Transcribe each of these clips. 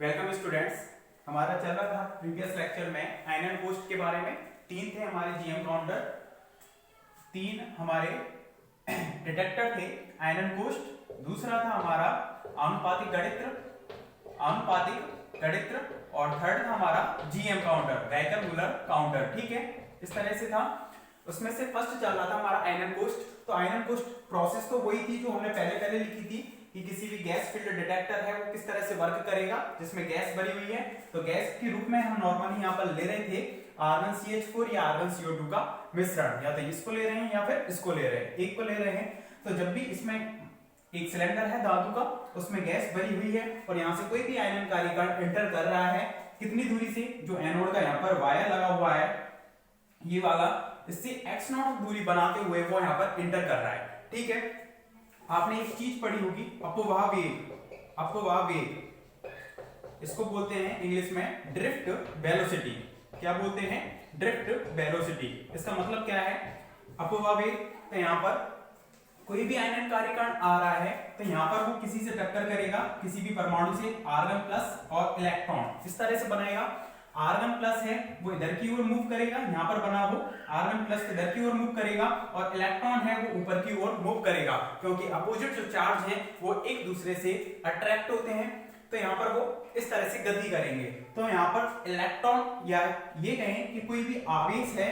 Welcome students. हमारा चल रहा था प्रीवियस लेक्चर में आयन एंड पोस्ट के बारे में। तीन थे हमारे जीएम काउंटर, तीन हमारे डिटेक्टर थे आयन एंड पोस्ट, दूसरा था हमारा आनुपातिक गणित्र और थर्ड था हमारा जीएम काउंटर, गैकर मूलर काउंटर। ठीक है, इस तरह से था। उसमें से फर्स्ट चल रहा था हमारा आयन एंड पोस्ट। तो आयन एंड पोस्ट प्रोसेस तो वही थी जो हमने पहले लिखी थी कि किसी भी गैस फील्ड डिटेक्टर है वो किस तरह से वर्क करेगा, जिसमें गैस भरी हुई है। तो गैस के रूप में हम नॉर्मली यहाँ पर ले रहे थे R1CH4 या R1CO2 का मिश्रण, या तो इसको ले रहे हैं या फिर इसको ले रहे हैं, एक को ले रहे हैं। तो जब भी इसमें एक सिलेंडर है धातु का, उसमें गैस भरी हुई है और यहाँ से कोई भी आयननकारी कण एंटर कर रहा है, कितनी दूरी से, जो एनोड का यहाँ पर वायर लगा हुआ है ये वाला, इससे x0 दूरी बनाते हुए वो यहाँ पर एंटर कर रहा है। ठीक है, आपने एक चीज पढ़ी होगी, अपवाह वेग, इसको बोलते हैं इंग्लिश में ड्रिफ्ट वेलोसिटी। क्या बोलते हैं? Drift velocity. इसका मतलब क्या है? अपवाह वेग। तो यहाँ पर कोई भी आयननकारी कण आ रहा है तो यहाँ पर वो किसी से टक्कर करेगा, किसी भी परमाणु से, आर्गन प्लस और इलेक्ट्रॉन इस तरह से बनाएगा। आर्गन प्लस है वो इधर की ओर मूव करेगा, यहाँ पर बना वो आर्गन प्लस इधर की ओर मूव करेगा, और इलेक्ट्रॉन है वो ऊपर की ओर मूव करेगा, क्योंकि अपोजिट जो चार्ज हैं वो एक दूसरे से अट्रैक्ट होते हैं। तो यहाँ पर वो इस तरह से गति करेंगे। तो यहाँ पर इलेक्ट्रॉन, या ये कहें कि कोई भी आवेश है,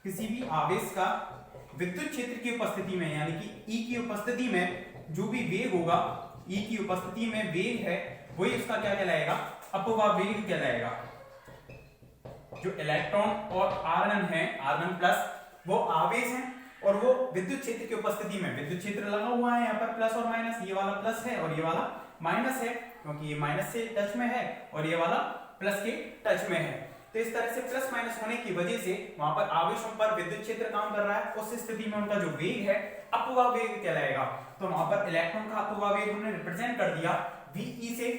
किसी भी आवेश का विद्युत क्षेत्र की उपस्थिति में, यानी कि E की उपस्थिति में जो भी वेग होगा, E की उपस्थिति में वेग है, वही उसका क्या कहलाएगा? अपवाह वेग कहलाएगा। जो इलेक्ट्रॉन और आर्गन है, आर्गन प्लस, वो आवेश है और वो विद्युत क्षेत्र की उपस्थिति में, विद्युत क्षेत्र लगा हुआ है यहाँ पर प्लस और माइनस, ये वाला प्लस है और ये वाला माइनस है, क्योंकि ये माइनस से टच में है और ये वाला प्लस के टच में है। तो इस तरह से प्लस माइनस होने की वजह से वहां पर आवेशों पर विद्युत क्षेत्र काम कर रहा है। उस स्थिति में उनका जो वेग है अपवाह वेग कहलाएगा। तो वहां पर इलेक्ट्रॉन का अपवाह वेग हमने रिप्रेजेंट कर दिया VE से,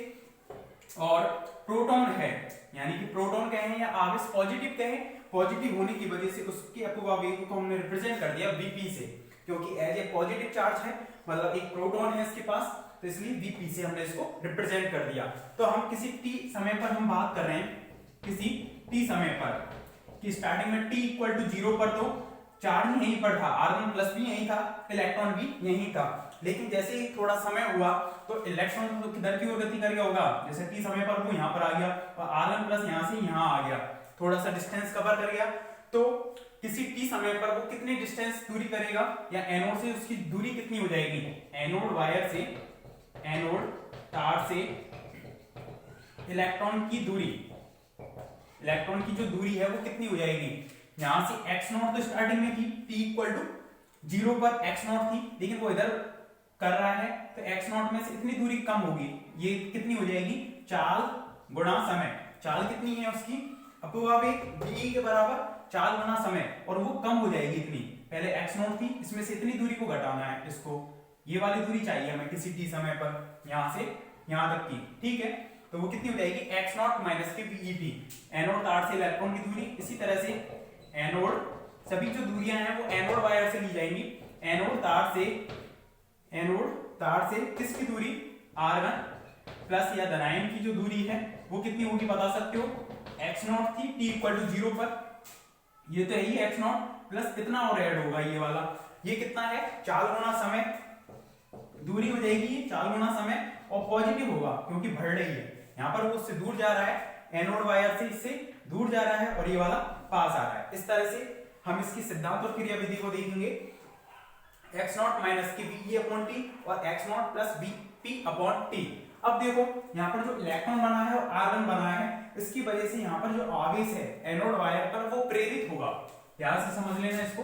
और प्रोटॉन है, यानी कि प्रोटॉन कहें या आवेश पॉजिटिव कहें, पॉजिटिव होने की वजह से उसके अपवाह वेग को हमने रिप्रेजेंट कर दिया VP से, क्योंकि एज ए पॉजिटिव चार्ज है, मतलब एक प्रोटॉन है इसके पास, तो इसलिए VP से हमने इसको रिप्रेजेंट कर दिया। तो हम किसी t समय पर हम बात कर रहे हैं, किसी t समय पर, कि स्टार्टिंग में t इक्वल टू 0 पर तो चार्ज यहीं पर था, आर्गन प्लस भी यहीं था, इलेक्ट्रॉन भी यहीं था। लेकिन जैसे ही थोड़ा समय हुआ तो इलेक्ट्रॉन तो किधर की ओर गति कर गया होगा, जैसे t समय पर वो यहाँ पर आ गया और आर्गन प्लस यहाँ से यहाँ आ गया, थोड़ा सा डिस्टेंस कवर कर गया। तो किसी t समय पर वो कितनी डिस्टेंस दूरी करेगा, या एनोड से उसकी दूरी कितनी हो जाएगी, एनोड वायर से, एनोड तार से इलेक्ट्रॉन की दूरी, इलेक्ट्रॉन की जो दूरी है वो कितनी हो जाएगी, यहां से x0 तो स्टार्टिंग में थी, t इक्वल टू 0 पर x0 थी, लेकिन वो इधर कर रहा है तो x0 में से इतनी दूरी कम होगी, ये कितनी हो जाएगी, चाल गुणा समय। चाल कितनी है उसकी, अपवाह वेग VE के बराबर चाल गुणा समय, और वो कम हो जाएगी इतनी, पहले x0 थी, इसमें से इतनी दूरी को घटाना है, इसको ये वाली दूरी चाहिए हमें किसी t समय पर, यहां से यहां तक की। ठीक है, तो वो कितनी हो जाएगी, x0 माइनस के VET, एनोड तार से इलेक्ट्रॉन की दूरी। इसी तरह से एनोड, सभी जो दूरियां हैं वो एनोड वायर से ली जाएंगी, एनोड तार से किसकी दूरी, आर्गन प्लस या धनायन की जो दूरी है वो कितनी होगी बता सकते हो, x0 थी, t इक्वल टू 0 पर, ये तो है ही x0 प्लस इतना और ऐड होगा ये वाला, ये कितना है, चाल गुणा समय दूरी हो जाएगी, चाल गुणा समय, और पॉजिटिव होगा क्योंकि बढ़ रही है, यहाँ पर वो उससे दूर जा रहा है, एनोड वायर से इससे दूर जा रहा है और ये वाला पास आ रहा है। इस तरह से हम इसकी सिद्धांत और क्रिया विधि को देखेंगे, x0 माइनस के VE अपॉन t और x0 plus VP upon t। अब देखो यहाँ पर जो इलेक्ट्रॉन बना है और आर्गन बना है, इसकी वजह से यहाँ पर जो आवेश है एनोड वायर पर वो प्रेरित होगा, ध्यान से समझ लेना इसको।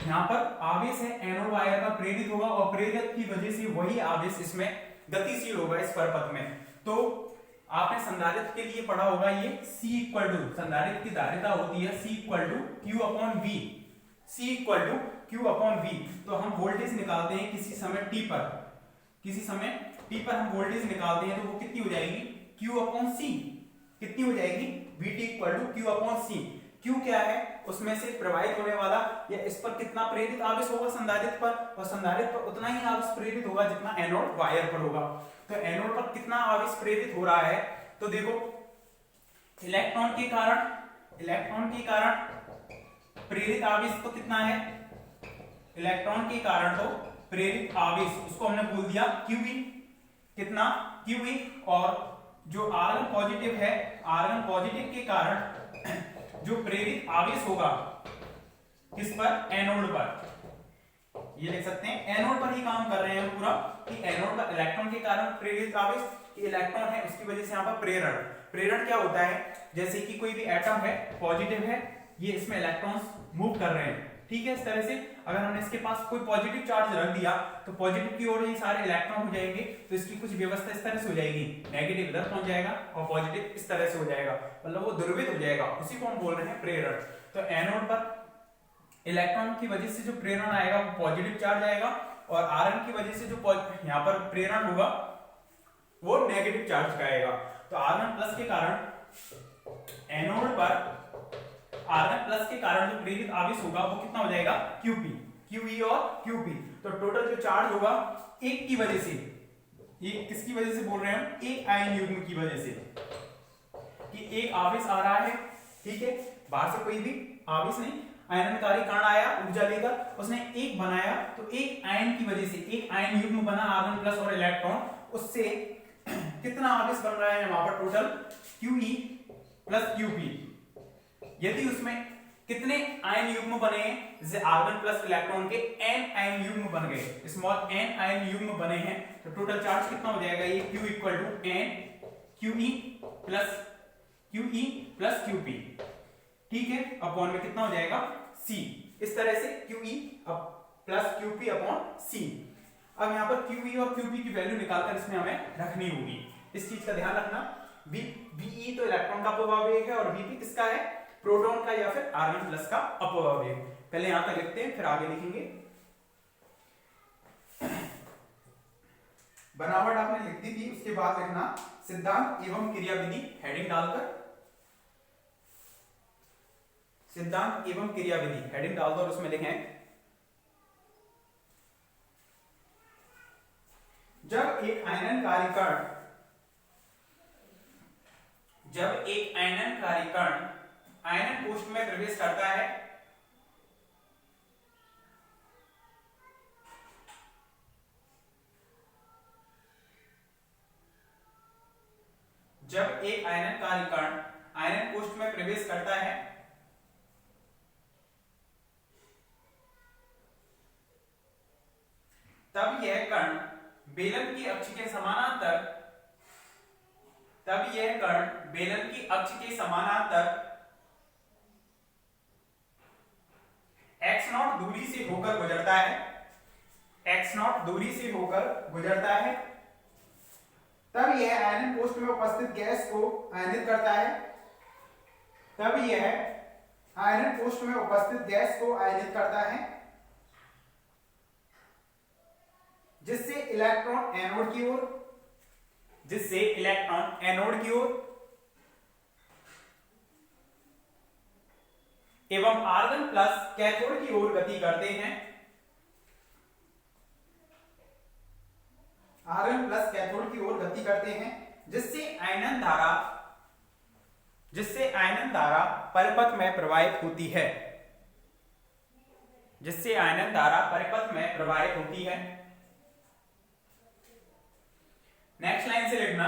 यहाँ पर आवेश है एनोड वायर का प्रेरित होगा, और प्रेरित की वजह से वही आवेश इसमें गतिशील होगा इस परपथ में। तो आपने संधारित्र के लिए पढ़ा होगा, ये C इक्वल टू, संधारित्र की धारिता होती है C equal to Q upon V, C equal to Q upon V। तो हम वोल्टेज निकालते हैं किसी समय t पर, किसी समय t पर हम वोल्टेज निकालते हैं तो वो कितनी हो जाएगी, Q अपॉन C, कितनी हो जाएगी, VT equal to Q upon C। Q क्या है, उसमें से प्रवाहित होने वाला या इस पर कितना प्रेरित आवेश होगा संधारित्र पर, और संधारित्र पर उतना ही आवेश प्रेरित होगा जितना एनोड वायर पर होगा। तो एनोड पर कितना आवेश प्रेरित हो रहा है, तो देखो इलेक्ट्रॉन के कारण प्रेरित आवेश तो कितना है, इलेक्ट्रॉन के कारण तो प्रेरित आवेश उसको हमने बोल दिया QE, कितना QE, और जो आर्गन पॉजिटिव है, आर्गन पॉजिटिव के कारण जो प्रेरित आवेश होगा किस पर, एनोड पर, ये लिख सकते हैं एनोड पर ही काम कर रहे हैं पूरा कि एनोड पर इलेक्ट्रॉन के कारण प्रेरित आवेश, इलेक्ट्रॉन है उसकी वजह से यहाँ पर प्रेरण क्या होता है, जैसे कि कोई भी एटम है पॉजिटिव है, ये इसमें इलेक्ट्रॉन्स मूव कर रहे हैं, ठीक है। इस तरह से अगर हमने इसके पास कोई पॉजिटिव चार्ज रख दिया तो पॉजिटिव की ओर ये सारे इलेक्ट्रॉन हो जाएंगे, तो इसकी कुछ व्यवस्था इस तरह से हो जाएगी, नेगेटिव इधर पहुंच जाएगा और पॉजिटिव इस तरह से हो जाएगा, मतलब वो ध्रुवित हो जाएगा, उसी को हम बोल रहे हैं प्रेरण। तो एनोड पर इलेक्ट्रॉन की वजह से जो प्रेरण आएगा वो पॉजिटिव चार्ज आएगा, और आयरन की वजह से जो यहाँ पर प्रेरण होगा वो नेगेटिव चार्ज का आएगा। तो आयरन प्लस के कारण एनोड पर आयरन प्लस के कारण जो प्रेरित आवेश होगा वो कितना हो जाएगा, QP, QE और QP। तो टोटल जो चार्ज होगा एक की वजह से, ये किसकी वजह से बोल रहे हैं हम, एक आयन युग्म की वजह से, कि एक आवेश आ रहा है, ठीक है, बाहर से कोई भी आवेश नहीं, आयनकारी कण आया ऊर्जा लेकर, उसने एक बनाया, तो एक आयन की वजह से एक आयन युग्म बना आर्गन प्लस और इलेक्ट्रॉन, उससे कितना आवेश बन रहा है वहां पर, टोटल QE प्लस QP। यदि उसमें कितने आयन युग्म बने हैं, जैसे आर्गन प्लस इलेक्ट्रॉन के n आयन युग्म बन गए, स्मॉल n आयन युग्म बने हैं, तो टोटल चार्ज कितना हो जाएगा, ये Q equal to n QE plus QP, ठीक है, अपॉन में कितना हो जाएगा C। इस तरह से QE plus QP upon C। अब यहाँ पर QE और QP की वैल्यू निकालकर इसमें हमें रखनी होगी, इस चीज का ध्यान रखना। VE तो इलेक्ट्रॉन का अपवावेग है और VP किसका है, प्रोटॉन का या फिर आर्गन प्लस का अपवावेग। पहले यहां तक लिखते हैं फिर आगे लिखेंगे। बनावट आपने लिख दी थी, उसके बाद लिखना सिद्धांत एवं क्रियाविधि, हेडिंग डालकर सिद्धांत एवं क्रियाविधि हेडिंग डाल दो और उसमें लिखें जब एक आयननकारी कण आयनन कोष्ठ में प्रवेश करता है, जब एक आयननकारी कण आयनन कोष्ठ में प्रवेश करता है तब यह कण बेलन की अक्ष के समानांतर x0 दूरी से होकर गुजरता है, तब यह आयनन कोष्ठ में उपस्थित गैस को आयनित करता है, जिससे इलेक्ट्रॉन एनोड की ओर एवं आर्गन प्लस कैथोड की ओर गति करते हैं, जिससे आयनन धारा परिपथ में प्रवाहित होती है, नेक्स्ट लाइन से लिखना,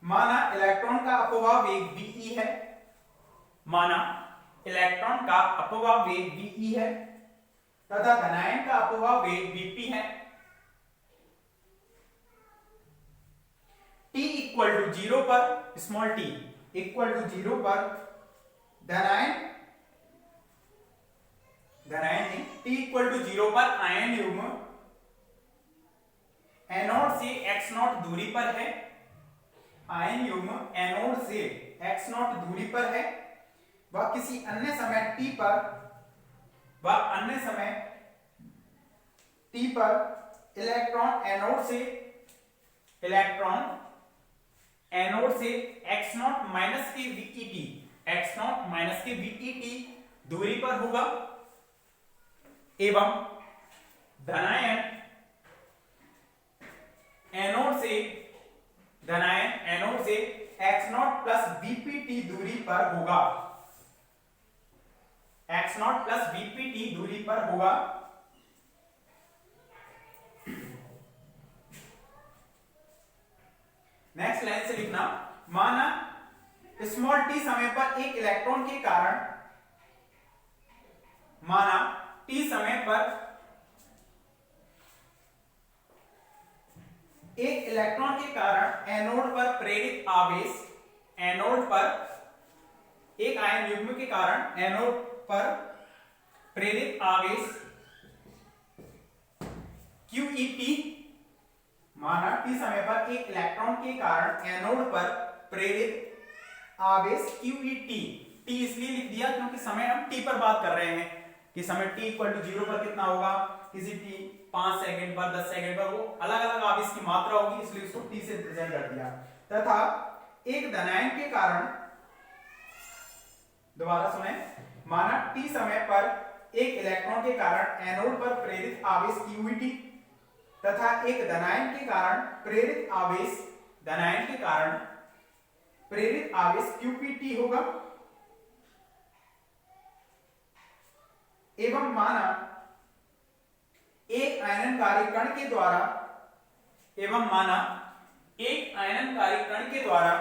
माना इलेक्ट्रॉन का अपवाह वेग VE है, तथा धनायन का अपवाह वेग VP है, T इक्वल टू 0 पर, स्मॉल t इक्वल टू 0 पर धनायन T इक्वल टू 0 पर आयन युग्म एनोड से x0 दूरी पर है, वह किसी अन्य समय t पर इलेक्ट्रॉन एनोड से x0 माइनस के VET दूरी पर होगा एवं धनायन एनोड से x0 प्लस बीपीटी दूरी पर होगा, x0 प्लस बीपीटी दूरी पर होगा। नेक्स्ट लाइन से लिखना, माना स्मॉल टी समय पर एक इलेक्ट्रॉन के कारण, माना टी समय पर एक इलेक्ट्रॉन के कारण एनोड पर प्रेरित आवेश, एनोड पर एक आयन युग्म के कारण एनोड पर प्रेरित आवेश QET, माना टी समय पर एक इलेक्ट्रॉन के कारण एनोड पर प्रेरित आवेश QET, टी इसलिए लिख दिया क्योंकि समय हम टी पर बात कर रहे हैं कि समय t इक्वल टू 0 पर कितना होगा, किसी t 5 सेकंड पर 10 सेकंड पर वो अलग अलग आवेश की मात्रा होगी, इसलिए उसको t से रिप्रेजेंट कर दिया। तथा एक धनायन के कारण, दोबारा सुने, माना t समय पर एक इलेक्ट्रॉन के कारण एनोड पर प्रेरित आवेश QET तथा एक धनायन के कारण प्रेरित आवेश, धनायन के कारण प्रेरित आवेश QPT होगा। एवं माना एक आयनकारी कण के द्वारा, एवं माना एक आयनकारी कण के द्वारा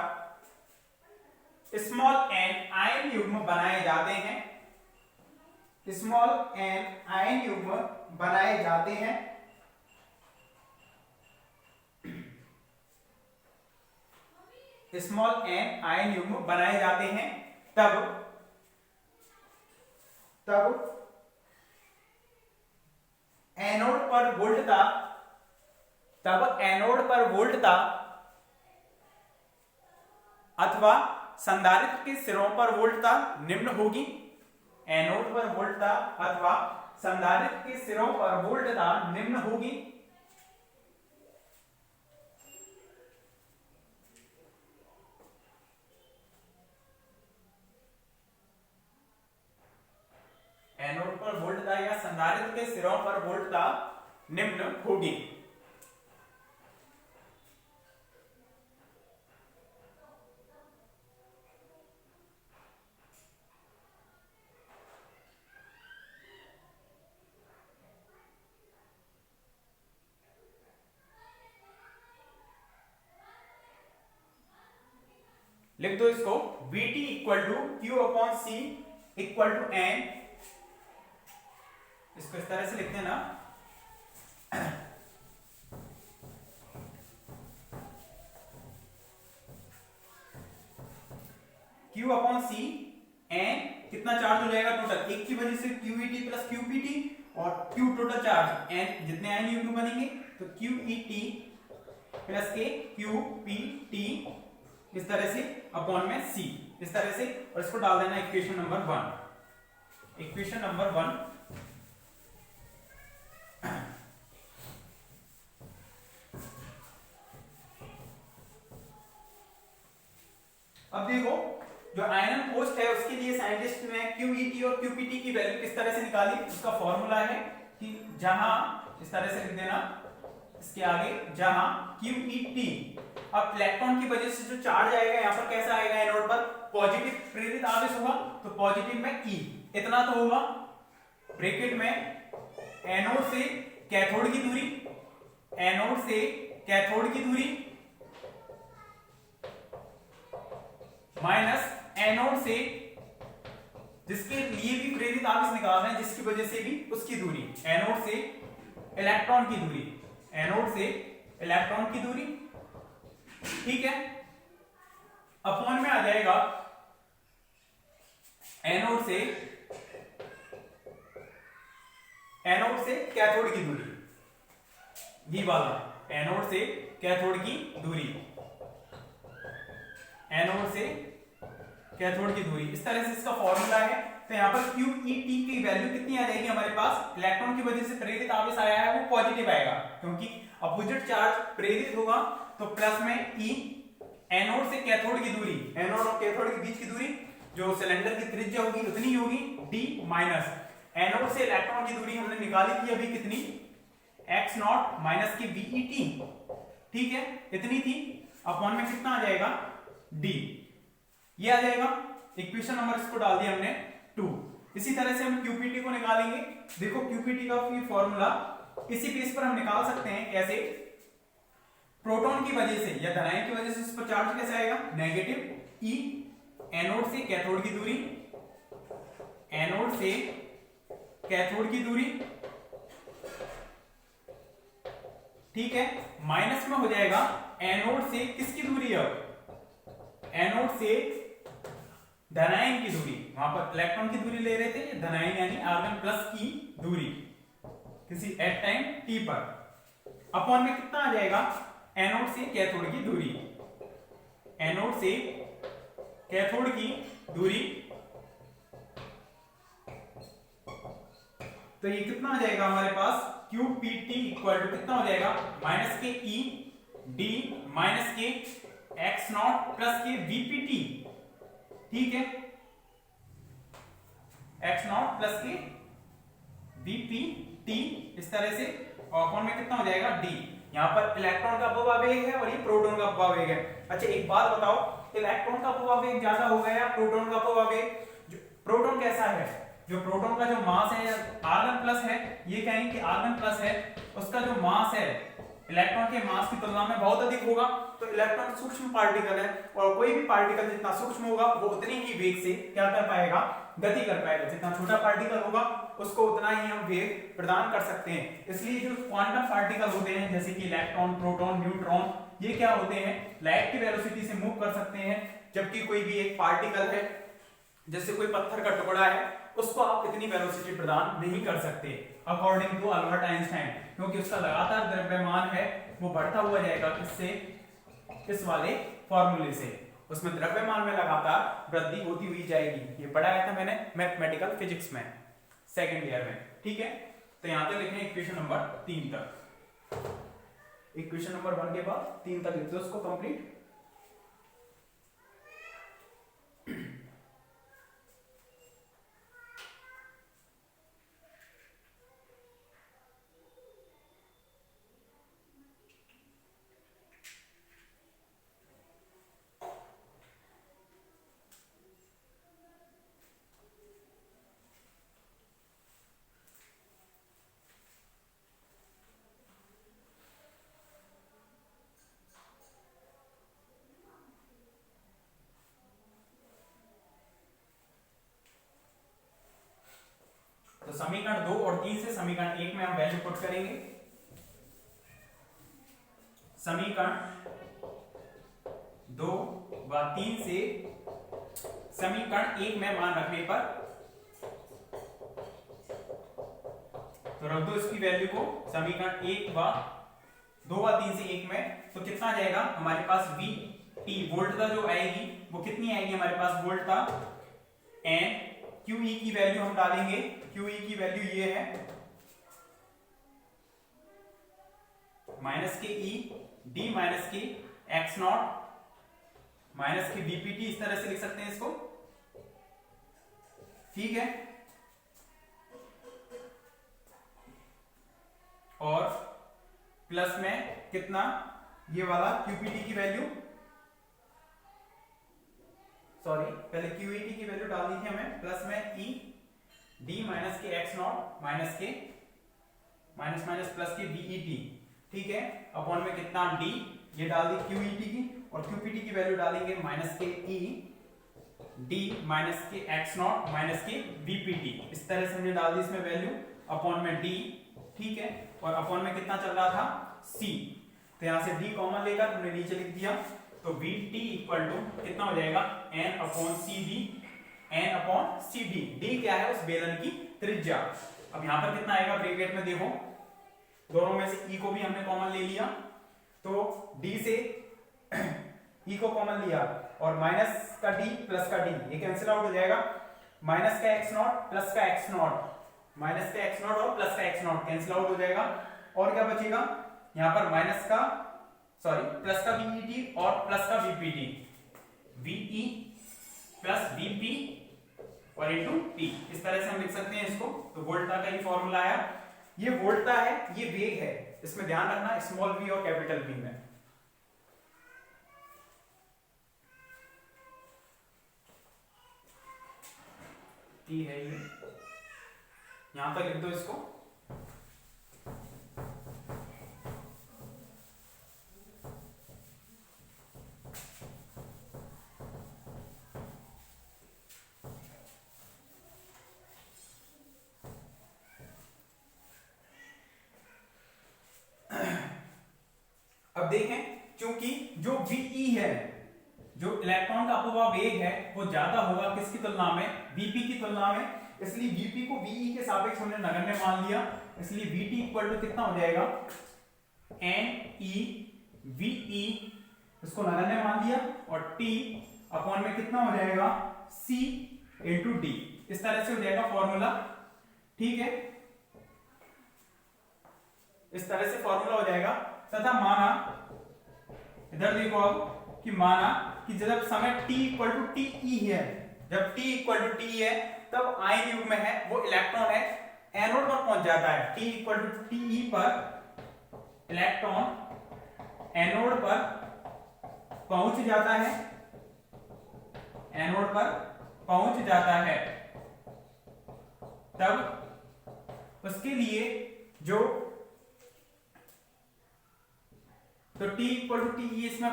स्मॉल n आयन युग्म बनाए जाते हैं, स्मॉल n आयन युग्म बनाए जाते हैं। स्मॉल n आयन युग्म बनाए जाते हैं तब एनोड पर वोल्टता, तब एनोड पर वोल्टता अथवा संधारित्र के सिरों पर वोल्टता निम्न होगी, एनोड पर वोल्टता अथवा संधारित्र के सिरों पर वोल्टता निम्न होगी। एनोड पर वोल्टता या संधारित्र के सिरों पर वोल्टता निम्न होगी। लिख दो इसको, Vt equal to Q upon C equal to N, इसको इस तरह से लिखते हैं ना, Q अपॉन C N कितना चार्ज हो जाएगा टोटल, एक की वजह से QET प्लस QPT और Q टोटल चार्ज, N जितने आयन युग्म बनेंगे तो QET प्लस के QPT इस तरह से अपॉन में C इस तरह से, और इसको डाल देना इक्वेशन नंबर 1, इक्वेशन नंबर 1। अब देखो जो आयनन कोष्ठ है उसके लिए साइंटिस्ट ने QET और QPT की वैल्यू किस तरह से निकाली, उसका फॉर्मूला है कि जहां, इस तरह से लिख देना इसके आगे, जहां QET, अब इलेक्ट्रॉन की वजह से जो चार्ज आएगा यहां पर कैसा आएगा, एनोड पर पॉजिटिव प्रेरित आवेश होगा, तो पॉजिटिव में E इतना तो होगा, ब्रैकेट में एनोड से कैथोड की दूरी, एनोड से कैथोड की दूरी माइनस एनोड से जिसके लिए भी प्रेरित आवेश निकाल रहे हैं, जिसकी वजह से भी उसकी दूरी, एनोड से इलेक्ट्रॉन की दूरी, एनोड से इलेक्ट्रॉन की दूरी, ठीक है, अपॉन में आ जाएगा एनोड से कैथोड की दूरी, ये वाला एनोड से कैथोड की दूरी, एनोड से कैथोड की दूरी, इस तरह से इसका फॉर्मूला है। तो यहाँ पर QET की वैल्यू कितनी आ जाएगी हमारे पास, इलेक्ट्रॉन की वजह से प्रेरित आवेश आया है वो पॉजिटिव आएगा, क्योंकि अपोजिट चार्ज प्रेरित होगा तो प्लस में E, एनोड से कैथोड की दूरी, एनोड और कैथोड के बीच की दूरी जो सिलेंडर की त्रिज्या होगी उतनी होगी डी माइनस एनोड से इलेक्ट्रॉन की दूरी हमने निकाली थी अभी कितनी, x नॉट माइनस की बीईटी, ठीक है इतनी थी, अपॉन में कितना आ जाएगा d, ये आ जाएगा इक्वेशन नंबर, इसको डाल दिया हमने 2। इसी तरह से हम क्यूपीटी को निकालेंगे। देखो क्यूपीटी का फॉर्मूला इसी बेस पर हम निकाल सकते हैं, कैसे, प्रोटॉन की वजह से या धनायन की वजह से उस पर चार्ज कैसे आएगा, नेगेटिव ई, एनोड से कैथोड की दूरी, एनोड से कैथोड की दूरी, ठीक है, माइनस में हो जाएगा एनोड से किसकी दूरी, अब एनोड से धनायन की दूरी, वहां पर इलेक्ट्रॉन की दूरी ले रहे थे, धनायन यानी आर्गन प्लस की दूरी किसी एट टाइम टी पर, अपॉन में कितना आ जाएगा, एनोड से कैथोड की दूरी, एनोड से कैथोड की दूरी, तो ये कितना आ जाएगा हमारे पास, QPT इक्वल टू कितना हो जाएगा, माइनस के ई डी माइनस के एक्स नॉट प्लस के VPT, ठीक है, एक्स नॉट प्लस के VPT, इस तरह से, और अपॉन में कितना हो जाएगा D। यहाँ पर इलेक्ट्रॉन का अपवावेग है और ये प्रोटॉन का अपवावेग है। अच्छा एक बात बताओ, इलेक्ट्रॉन का अपवावेग ज्यादा हो गया या प्रोटॉन का अपवावेग, प्रोटॉन कैसा है, जो प्रोटॉन का जो मास है आर्गन प्लस है, ये कहेंगे कि आर्गन प्लस है, उसका जो मास है इलेक्ट्रॉन के मास की तुलना में बहुत अधिक होगा, तो इलेक्ट्रॉन सूक्ष्म पार्टिकल है, और कोई भी पार्टिकल जितना सूक्ष्म होगा वो उतनी ही वेग से क्या कर पाएगा, गति कर पाएगा, जितना छोटा पार्टिकल होगा उसको उतना ही हम वेग प्रदान कर सकते हैं। इसलिए जो क्वांटम पार्टिकल होते हैं जैसे कि इलेक्ट्रॉन, प्रोटॉन, न्यूट्रॉन, ये क्या होते हैं, लाइट की वेलोसिटी से मूव कर सकते हैं, जबकि कोई भी एक पार्टिकल है जैसे कोई पत्थर का टुकड़ा है, उसको आप इतनी वेलोसिटी प्रदान नहीं कर सकते अकॉर्डिंग टू अल्बर्ट आइंस्टाइन, क्योंकि उसका लगातार द्रव्यमान है वो बढ़ता हुआ जाएगा, किससे, इस वाले फॉर्मूले से, उसमें द्रव्यमान में लगातार वृद्धि होती हुई जाएगी। ये पढ़ाया था मैंने मैथमेटिकल फिजिक्स में सेकंड ईयर में, ठीक है। तो यहां तक लिखें इक्वेशन नंबर 3 तक, इक्वेशन नंबर 1 के बाद 3 तक लिख दो उसको कंप्लीट। तो समीकरण 2 और 3 से समीकरण 1 में हम वैल्यू पुट करेंगे। समीकरण 2 व 3 से समीकरण 1 में मान रखने पर, तो रख दो इसकी वैल्यू को समीकरण 1 व 2 व 3 से 1 में, तो कितना आ जाएगा हमारे पास VT वोल्टता जो आएगी वो कितनी आएगी हमारे पास वोल्टता, एंड QE की वैल्यू हम डालेंगे, QE की वैल्यू ये है माइनस के E D माइनस के एक्स नॉट माइनस के VPT, इस तरह से लिख सकते हैं इसको, ठीक है। और प्लस में कितना, ये वाला QPT की वैल्यू, सॉरी पहले QET की वैल्यू डाल दी थी हमें, प्लस में E D माइनस के एक्स नॉट माइनस के माइनस माइनस प्लस के BET, ठीक है, अपॉन में कितना D, ये डाल दी QET की, और QPT की वैल्यू डालेंगे माइनस के E D माइनस के एक्स नॉट माइनस के VPT, इस तरह से हमने डाल दी इसमें वैल्यू, अपॉन में D, ठीक है, और अपॉन में कितना चल रहा था C, तो यहां से D कॉमन लेकर हमने नीचे लिख दिया, तो VT इक्वल टू कितना हो जाएगा N upon CD, N upon CD, D क्या है उस बेलन की त्रिज्या। अब यहां पर कितना आएगा ब्रैकेट में, देखो दोनों में से E को भी हमने कॉमन ले लिया, तो D से E को कॉमन लिया, और माइनस का D प्लस का D ये कैंसिल आउट हो जाएगा, माइनस का एक्स नॉट प्लस का एक्स नॉट, माइनस का एक्स नॉट और प्लस का एक्स नॉट कैंसिल आउट हो जाएगा, और क्या बचेगा यहां पर माइनस का, सॉरी प्लस का VET और प्लस का VPT, VE प्लस VP और इनटू टी, इस तरह से हम लिख सकते हैं इसको। तो वोल्टा का ही फॉर्मूला आया। ये वोल्टा है, ये वेग है, इसमें ध्यान रखना स्मॉल v और कैपिटल V में। टी है ये, यहां तक लिख दो इसको। अब देखें, क्योंकि जो VE है, जो इलेक्ट्रॉन का अपव्यय वेग है, वो ज्यादा होगा किसकी तुलना में, VP की तुलना में, इसलिए VP को VE के सापेक्ष हमने नगण्य मान लिया। इसलिए VT इक्वल टू कितना हो जाएगा, NeVe, इसको नगण्य मान लिया, और T अपॉन में कितना हो जाएगा, C इंटू D। इस तरह से हो जाएगा फॉर्मूला, ठीक है, इस तरह से फॉर्मूला हो जाएगा। तथा माना, इधर देखो अब, कि माना कि जब समय t इक्वल टू टीई है, जब t इक्वल टू टी है, तब आयन युग्म है, वो इलेक्ट्रॉन है, एनोड पर पहुंच जाता है। t इक्वल टू टीई पर इलेक्ट्रॉन एनोड पर पहुंच जाता है, एनोड पर पहुंच जाता है। तब उसके लिए जो, तो t इक्वल टू टी इसमें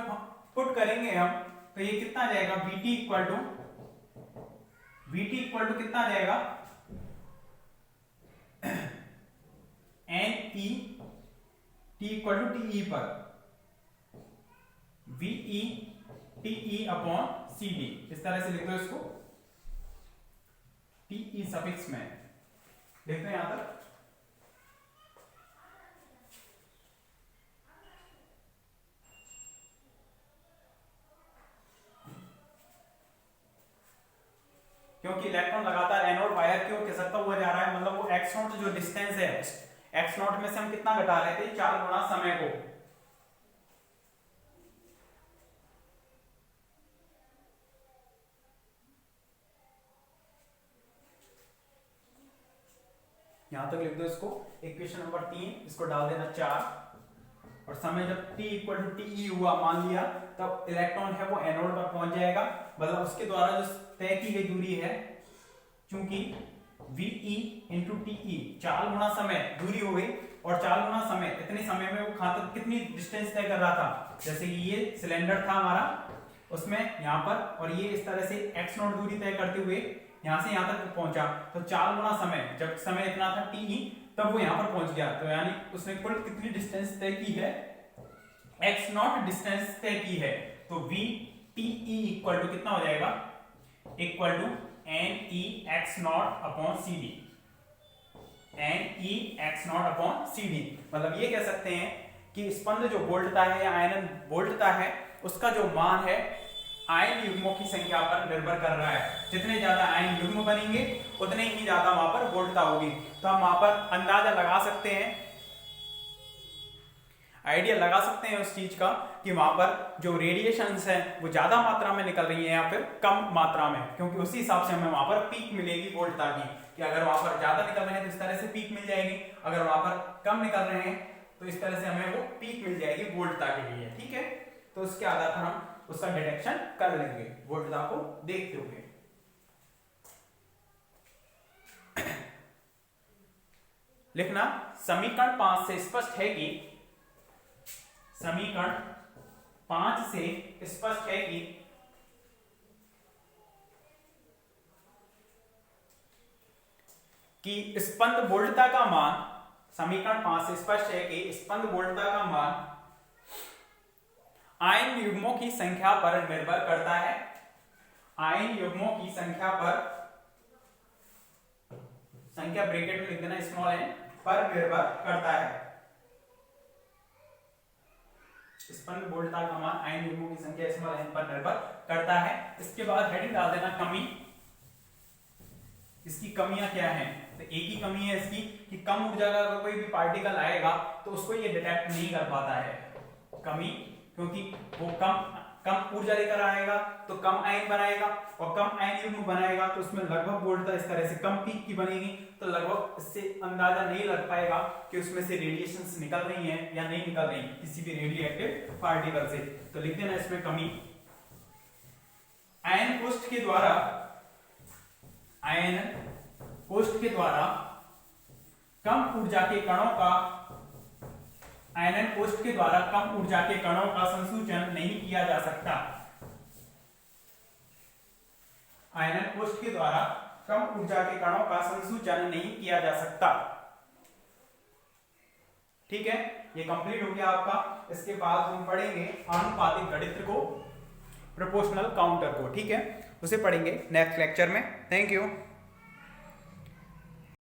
पुट करेंगे हम, तो ये कितना आ जाएगा, VT इक्वल टू कितना आ जाएगा, NE T equal to TE पर VE TE अपॉन CD। इस तरह से लिख दो इसको, TE सफिक्स में लिखते हैं यहां तक। क्योंकि इलेक्ट्रॉन लगातार एनोड वायर की ओर खिसकता हुआ जा रहा है, मतलब वो x नॉट जो डिस्टेंस है, x नॉट में से हम कितना घटा रहे थे, 4 गुना समय को। यहां तक लिख दो इसको, इक्वेशन नंबर 3, इसको डाल देना 4, और समय जब t इक्वल टू टी हुआ मान लिया, तब इलेक्ट्रॉन है वो एनोड पर पहुंच जाएगा, मतलब उसके द्वारा जो तय की गई दूरी है, चूंकि VE इंटू टीई 4 गुना समय दूरी हो गई, और 4 गुना समय, इतने समय में वो खातर कितनी डिस्टेंस तय कर रहा था, जैसे कि ये सिलेंडर था हमारा, उसमें यहाँ पर, और ये इस तरह से x नॉट दूरी तय करते हुए यहाँ से यहाँ तक पहुंचा, तो 4 गुना समय, जब समय इतना था टी, तब वो यहाँ पर पहुंच गया। तो यानी उसने कुल कितनी डिस्टेंस तय की है, x नॉट डिस्टेंस तय की है। तो VTE इक्वल टू कितना हो जाएगा, equal to NE x naught upon CD, NE x naught upon CD। मतलब ये कह सकते हैं कि स्पंद जो बोल्टता है या आयनन बोल्टता है, उसका जो मान है आयन युग्मों की संख्या पर निर्भर कर रहा है। जितने ज्यादा आयन युग्म बनेंगे, उतने ही ज्यादा वहां पर बोल्टता होगी। तो हम वहां पर अंदाजा लगा सकते हैं, आइडिया लगा सकते हैं उस चीज का, कि वहां पर जो रेडिएशंस हैं वो ज्यादा मात्रा में निकल रही हैं या फिर कम मात्रा में, क्योंकि उसी हिसाब से हमें वहां पर पीक मिलेगी वोल्टता की, कि अगर वहां पर ज्यादा निकल रहे हैं तो इस तरह से पीक मिल जाएगी, अगर वहां पर कम निकल रहे हैं तो इस तरह से हमें वो पीक मिल जाएगी वोल्टता के लिए। ठीक है, तो उसके आधार पर हम उसका डिटेक्शन कर लेंगे वोल्टता को देखते हुए। लिखना, समीकरण 5 से स्पष्ट है कि, समीकरण 5 से स्पष्ट है कि स्पंद बोल्टता का मान, समीकरण 5 से स्पष्ट है कि स्पंद बोल्टता का मान आयन युग्मों की संख्या पर निर्भर करता है, आयन युग्मों की संख्या पर, संख्या ब्रैकेट में लिख देना स्मॉल n, पर निर्भर करता है। स्पंद बोल्टता का मान आयन युग्मों की संख्या स्मॉल n पर निर्भर करता है। इसके बाद हेडिंग डाल देना कमी। इसकी कमियां क्या हैं? तो एक ही कमी है इसकी कि कम ऊर्जा का अगर कोई भी पार्टिकल आएगा तो उसको ये डिटेक्ट नहीं कर पाता है, कमी, क्योंकि वो कम कम ऊर्जा लेकर आएगा तो कम आयन बनाएगा, और कम आयन युग्म बनाएगा तो उसमें लगभग वोल्टता इस तरह से कम पीक की बनेगी। तो लगभग इससे अंदाजा नहीं लग पाएगा कि उसमें से रेडिएशंस निकल रही हैं या नहीं निकल रही किसी भी रेडियोएक्टिव पार्टिकल से। तो लिख देना इसमें कमी। आयन कोष्ठ के द्वारा कम ऊर्जा के कणों का आयनन कोष्ठ के द्वारा कम ऊर्जा के कणों का संसूचन नहीं किया जा सकता। आयनन कोष्ठ के द्वारा कम ऊर्जा के कणों का संसूचन नहीं किया जा सकता। ठीक है, ये कंप्लीट हो गया आपका। इसके बाद हम पढ़ेंगे आनुपातिक गणित्र को, प्रोपोर्शनल काउंटर को। ठीक है, उसे पढ़ेंगे नेक्स्ट लेक्चर में। Thank you.